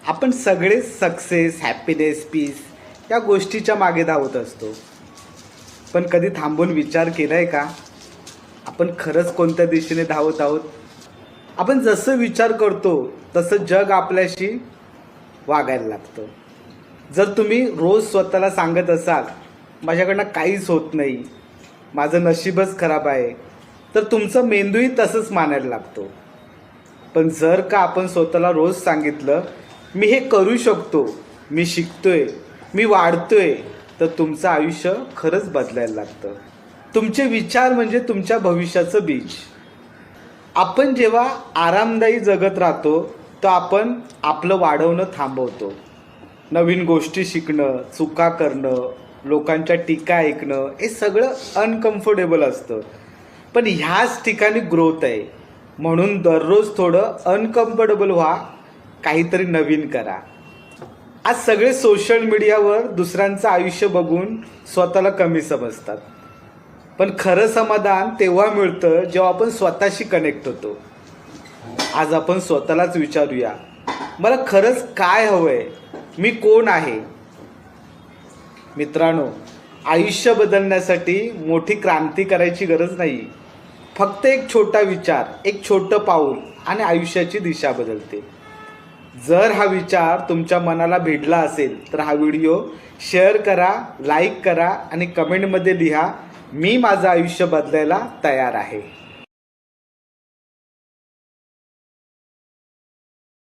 आपण सगळे success, happiness, piece या गोष्टीच्या मागे धावत असतो. पण कधी थांबून विचार केलाय का आपण खरंच कोणत्या दिशेने धावत आहोत? आपण जसं विचार करतो तसं जग आपल्याशी वागायला लागतं. जर तुम्ही रोज स्वतःला सांगत असाल माझ्याकडनं काहीच होत नाही, माझं नशीबच खराब आहे, तर तुमचं मेंदूही तसंच मानायला लागतो. पण जर का आपण स्वतःला रोज सांगितलं मी हे करू शकतो, मी शिकतोय, मी वाढतोय, तर तुमचं आयुष्य खरंच बदलायला लागतं. तुमचे विचार म्हणजे तुमच्या भविष्याचं बीज. आपण जेव्हा आरामदायी जगत राहतो तर आपण आपलं वाढवणं थांबवतो. नवीन गोष्टी शिकणं, चुका करणं, लोकांच्या टीका ऐकणं हे सगळं अनकम्फर्टेबल असतं. पण ह्याच ठिकाणी ग्रोथ आहे. म्हणून दररोज थोडं अनकम्फर्टेबल व्हा, काहीतरी नवीन करा. आज सगळे सोशल मीडियावर दुसऱ्यांचं आयुष्य बघून स्वतःला कमी समजतात. पण खरं समाधान तेव्हा मिळतं जेव्हा आपण स्वतःशी कनेक्ट होतो. आज आपण स्वतःलाच विचारूया, मला खरंच काय हवंय, मी कोण आहे? मित्रांनो, आयुष्य बदलण्यासाठी मोठी क्रांती करायची गरज नाही. फक्त एक छोटा विचार, एक छोटं पाऊल आणि आयुष्याची दिशा बदलते. जर हा विचार तुमच्या मनाला भिडला असेल तर हा व्हिडिओ शेअर करा, लाईक करा आणि कमेंटमध्ये लिहा, मी माझं आयुष्य बदलायला तयार आहे.